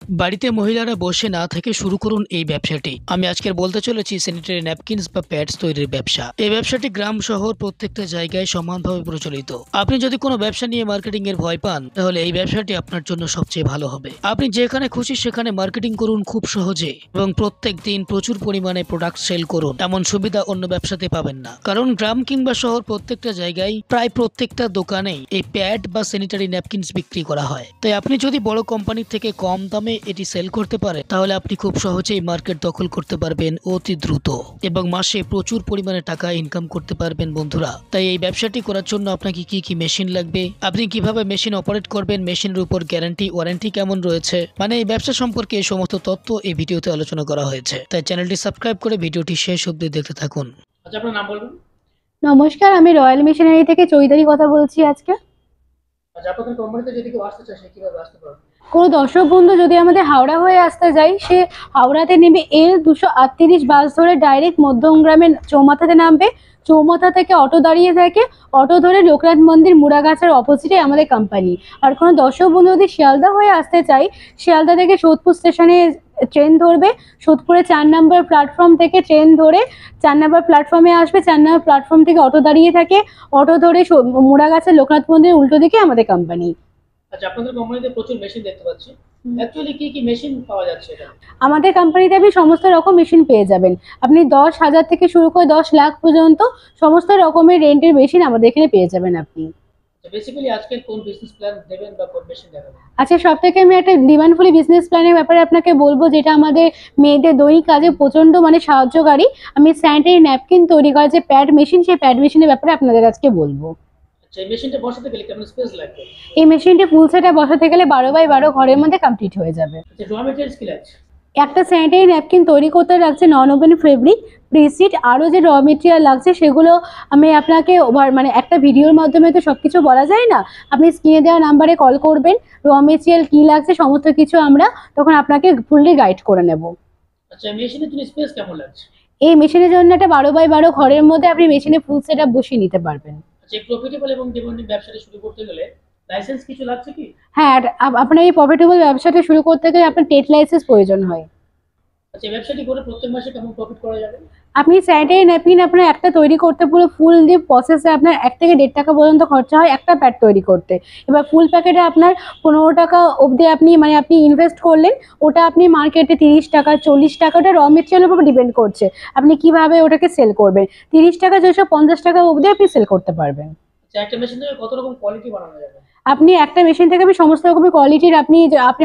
বাড়িতে মহিলারা বসে না থেকে শুরু করুন এই ব্যবসাটি। আমি আজকের বলতে চলেছি স্যানিটারি ন্যাপকিনস বা প্যাডস তৈরির ব্যবসা। এই ব্যবসাটি গ্রাম শহর প্রত্যেকটা জায়গায় সমানভাবে প্রচলিত। আপনি যদি কোনো ব্যবসা নিয়ে মার্কেটিং এর ভয় পান, তাহলে এই ব্যবসাটি আপনার জন্য সবচেয়ে ভালো হবে। আপনি যেখানে খুশি সেখানে মার্কেটিং করুন খুব সহজে এবং প্রত্যেক দিন প্রচুর পরিমাণে প্রোডাক্ট সেল করুন। এমন সুবিধা অন্য ব্যবসাতে পাবেন না, কারণ গ্রাম কিংবা শহর প্রত্যেকটা জায়গায় প্রায় প্রত্যেকটা দোকানেই এই প্যাড বা স্যানিটারি ন্যাপকিনস বিক্রি করা হয়। তাই আপনি যদি বড় কোম্পানির থেকে কম দামে এটি সেল করতে পারে, তাহলে আপনি খুব সহজেই মার্কেট দখল করতে পারবেন অতি দ্রুত এবং মাসে প্রচুর পরিমাণে টাকা ইনকাম করতে পারবেন বন্ধুরা। তাই এই ব্যবসাটি করার জন্য আপনাকে কি কি মেশিন লাগবে, আপনি কিভাবে মেশিন অপারেট করবেন, মেশিনের উপর গ্যারান্টি ওয়ারেন্টি কেমন রয়েছে, মানে এই ব্যবসা সম্পর্কে এই সমস্ত তথ্য এই ভিডিওতে আলোচনা করা হয়েছে। তাই চ্যানেলটি সাবস্ক্রাইব করে ভিডিওটি শেষ অবধি দেখতে থাকুন। আচ্ছা, আপনার নাম বলবেন। নমস্কার, আমি রয়্যাল মিশনারি থেকে চৈতালি কথা বলছি আজকে। আচ্ছা, আপনাদের কোম্পানিতে যদি কেউ আসতে চায় সে কিভাবে আসতে পারবে? কোনো দর্শক বন্ধু যদি আমাদের হাওড়া হয়ে আসতে যায়, সে হাওড়াতে নেমে L 238 বাস ধরে ডাইরেক্ট মধ্যমগ্রামে চৌমাথাতে নামবে। চৌমাথা থেকে অটো দাঁড়িয়ে থাকে, অটো ধরে লোকনাথ মন্দির মুড়াগাছার অপোজিটে আমাদের কোম্পানি। আর কোনো দর্শক বন্ধু যদি শিয়ালদা হয়ে আসতে চায়, শিয়ালদা থেকে সোদপুর স্টেশনে ট্রেন ধরবে। সোদপুরে 4 নম্বর প্ল্যাটফর্ম থেকে ট্রেন ধরে 4 নম্বর প্ল্যাটফর্মে আসবে। 4 নম্বর প্ল্যাটফর্ম থেকে অটো দাঁড়িয়ে থাকে, অটো ধরে মুড়াগাছার লোকনাথ মন্দিরের উল্টো দিকে আমাদের কোম্পানি। আচ্ছা, আপনাদের কোম্পানিতে প্রচুর মেশিন দেখতে পাচ্ছি। অ্যাকচুয়ালি কি কি মেশিন পাওয়া যাচ্ছে এটা? আমাদের কোম্পানিতে আপনি সমস্ত রকম মেশিন পেয়ে যাবেন। আপনি 10,000 থেকে শুরু করে 10 লাখ পর্যন্ত সমস্ত রকমের রেন্টের মেশিন আমাদের এখানে পেয়ে যাবেন আপনি। বেসিক্যালি আজকে কোন বিজনেস প্ল্যান দেবেন বা কোন মেশিন দেখাবেন? আচ্ছা, সব থেকে আমি একটা ডিমান্ডফুলি বিজনেস প্ল্যানের ব্যাপারে আপনাকে বলবো, যেটা আমাদের মেয়েদের দৈনিক কাজে প্রচন্ড সাহায্যকারী। আমি স্যানিটারি ন্যাপকিন তৈরি করার যে প্যাড মেশিন, সেই প্যাড মেশিনের ব্যাপারে আপনাদের আজকে বলবো। আচ্ছা, এই মেশিনটা বসাতে গেলে কেমন স্পেস লাগবে? এই মেশিনটি ফুল সেটে বসাতে গেলে 12x12 ঘরের মধ্যে কমপ্লিট হয়ে যাবে। আচ্ছা, র মেটেরিয়ালস কি লাগছে? একটা স্যানিটারি ন্যাপকিন তৈরি করতে লাগছে নন ওভেন ফেব্রিক, প্রিসিড, আরও যে র মেটেরিয়াল লাগছে সেগুলো আমি আপনাকে একটা ভিডিওর মাধ্যমে তো সব কিছু বলা যায় না। আপনি স্ক্রিনে দেওয়া নাম্বারে কল করবেন, র মেটেরিয়াল কী লাগছে সমস্ত কিছু আমরা তখন আপনাকে ফুললি গাইড করে নেব। আচ্ছা, মেশিনের জন্য স্পেস কেমন লাগছে? এই মেশিনের জন্য একটা 12x12 ঘরের মধ্যে আপনি মেশিনে ফুল সেট আপ বসিয়ে নিতে পারবেন। আচ্ছা, প্রফিটেবল এবং ডিমান্ডিং ব্যবসাটা শুরু করতে গেলে লাইসেন্স কিছু লাগছে কি? হ্যাঁ, আর আপনার এই প্রফিটেবল ব্যবসাটা শুরু করতে গেলে আপনার টেট লাইসেন্স প্রয়োজন হয়। আচ্ছা, ব্যবসাটি করে প্রত্যেক মাসে কেমন প্রফিট করা যাবে? আপনি স্যানিটারি ন্যাপকিন আপনার একটা তৈরি করতে পুরো ফুল দিয়ে প্রসেসে আপনার 1 থেকে 1.5 টাকা পর্যন্ত খরচা হয় একটা প্যাড তৈরি করতে। এবার ফুল প্যাকেটে আপনার 15 টাকা অবধি আপনি ইনভেস্ট করলেন, ওটা আপনি মার্কেটে 30 টাকা 40 টাকা, ওটা র মেটেরিয়ালের উপর ডিপেন্ড করছে আপনি কিভাবে ওটাকে সেল করবেন। 30 টাকা 450 টাকা অবধি আপনি সেল করতে পারবেন। আচ্ছা, একটা মেশিন থেকে কত রকম কোয়ালিটি বানানো যাবে? আপনি একটা মেশিন থেকে সমস্ত রকমের কোয়ালিটির আপনি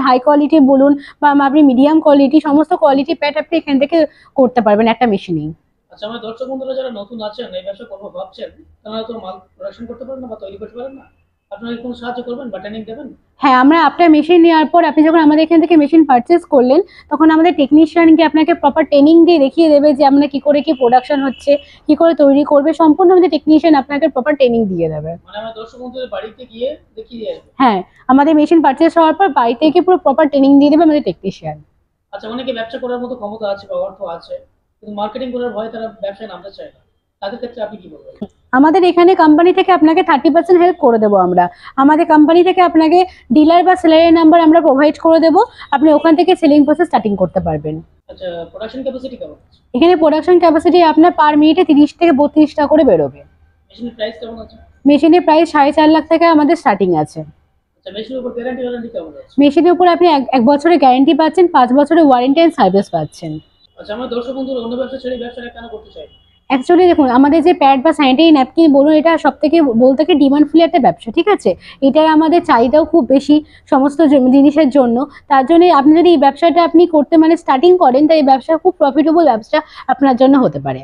হাই কোয়ালিটি বলুন বা আপনি মিডিয়াম কোয়ালিটি, সমস্ত কোয়ালিটি প্যাড আপনি এখান থেকে করতে পারবেন একটা মেশিনেই। আচ্ছা, আমার দর্শক বন্ধুরা যারা নতুন আছেন এই ব্যবসা করবো ভাবছেন, তারা তো মাল প্রোডাকশন করতে পারেন না বা তৈরি করতে পারেন না, আপনারা কি কোনো সাহায্য করবেন বা ট্রেনিং দেবেন? হ্যাঁ, আমরা আপনার মেশিন নেওয়ার পর আপনি যখন আমাদের এখান থেকে মেশিন পারচেজ করলেন, তখন আমাদের টেকনিশিয়ানকে আপনাকে প্রপার ট্রেনিং দিয়ে দেখিয়ে দেবে যে আমরা কি করে কি প্রোডাকশন হচ্ছে, কি করে তৈরি করবে, সম্পূর্ণ আমাদের টেকনিশিয়ান আপনাকে প্রপার ট্রেনিং দিয়ে দেবে। মানে আমার দর্শক বন্ধুদের বাড়িতে গিয়ে দেখিয়ে দিয়ে আসবে? হ্যাঁ, আমাদের মেশিন পারচেজ হওয়ার পর বাড়িতে গিয়ে পুরো প্রপার ট্রেনিং দিয়ে দেবে আমাদের টেকনিশিয়ান। আচ্ছা, অনেকে ব্যবসা করার মতো ক্ষমতা আছে বা অর্থ আছে, কিন্তু মার্কেটিং করার ভয়ে তারা ব্যবসায় নামতে চায় না, তাদের ক্ষেত্রে আপনি কি বলবেন? আমাদের এখানে কোম্পানি থেকে আপনাকে 30% হেল্প করে দেবো আমরা। আমাদের কোম্পানি থেকে আপনাকে ডিলার বা সেলারের নাম্বার আমরা প্রোভাইড করে দেবো, আপনি ওখান থেকে সেলিং প্রসেস স্টার্টিং করতে পারবেন। আচ্ছা, প্রোডাকশন ক্যাপাসিটি কেমন আছে? এখানে প্রোডাকশন ক্যাপাসিটি আপনার পার মিনিটে 30 থেকে 32টা করে বেরোবে। মেশিনের প্রাইস কেমন আছে? মেশিনের প্রাইস 4.5 লাখ থেকে আমাদের স্টার্টিং আছে। আচ্ছা, মেশিনের উপর গ্যারান্টি ওয়ারেন্টি কেমন আছে? মেশিনের উপর আপনি এক বছরের গ্যারেন্টি পাচ্ছেন, 5 বছরের ওয়ারেন্টি অ্যান্ড সার্ভিস পাচ্ছেন। আচ্ছা, আমার দর্শক বন্ধুরা অন্য ব্যবসা ছেড়ে ব্যবসাটা কেন করতে চাই? অ্যাকচুয়ালি দেখুন, আমাদের যে প্যাড বা স্যানিটারি ন্যাপকিন বলুন, এটা সব থেকে বলতে গেলে ডিমান্ডফুল একটা ব্যবসা, ঠিক আছে। এটার আমাদের চাহিদাও খুব বেশি সমস্ত জিনিসের জন্য। তার জন্য আপনি যদি এই ব্যবসাটা আপনি করতে স্টার্টিং করেন, তাই এই ব্যবসা খুব প্রফিটেবল ব্যবসা আপনার জন্য হতে পারে।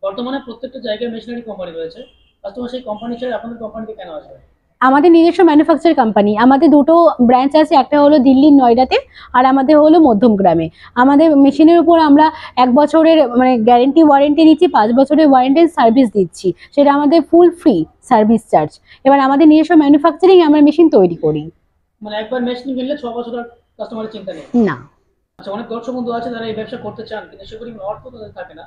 বর্তমানে প্রত্যেকটা জায়গায় মেশিনারি কোম্পানি রয়েছে, কাস্টমার সেই কোম্পানি ছেড়ে আপনাদের কোম্পানিতে কেন আসবে? আমাদের নিজস্ব ম্যানুফ্যাকচার কোম্পানি, আমাদের দুটো ব্রাঞ্চ আছে, একটা হলো দিল্লির নয়ডাতে আর আমাদের হলো মধ্যমগ্রামে। আমাদের মেশিনের উপর আমরা 1 বছরের গ্যারেন্টি ওয়ারেন্টি দিচ্ছি, 5 বছরের ওয়ারেন্টি সার্ভিস দিচ্ছি, সেটা আমাদের ফুল ফ্রি সার্ভিস চার্জ। এবার আমাদের নিজস্ব ম্যানুফ্যাকচারিং আমরা মেশিন তৈরি করি। মানে একবার মেশিন কিনলে 6 বছর আর কাস্টমারের চিন্তা নেই? না। আচ্ছা, অনেক দর্শক বন্ধু আছে যারা এই ব্যবসা করতে চান কিন্তু সে পরিমাণ অর্থ তাদের থাকে না,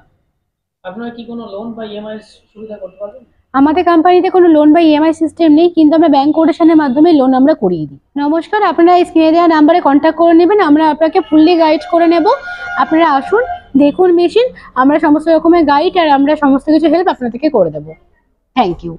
আপনারা কি কোনো লোন বা ইএমআই সুবিধা করতে পারবেন? আমাদের কোম্পানিতে কোনো লোন বা ইএমআই সিস্টেম নেই, কিন্তু আমরা ব্যাংক কোটেশনের মাধ্যমে লোন আমরা করিয়ে দিই। নমস্কার, আপনারা এই স্ক্রিনে দেওয়া নাম্বারে কন্ট্যাক্ট করে নেবেন, আমরা আপনাকে ফুললি গাইড করে নেব। আপনারা আসুন, দেখুন মেশিন, আমরা সমস্ত রকমের গাইড আর আমরা সমস্ত কিছু হেল্প আপনাদেরকে করে দেবো। Thank you.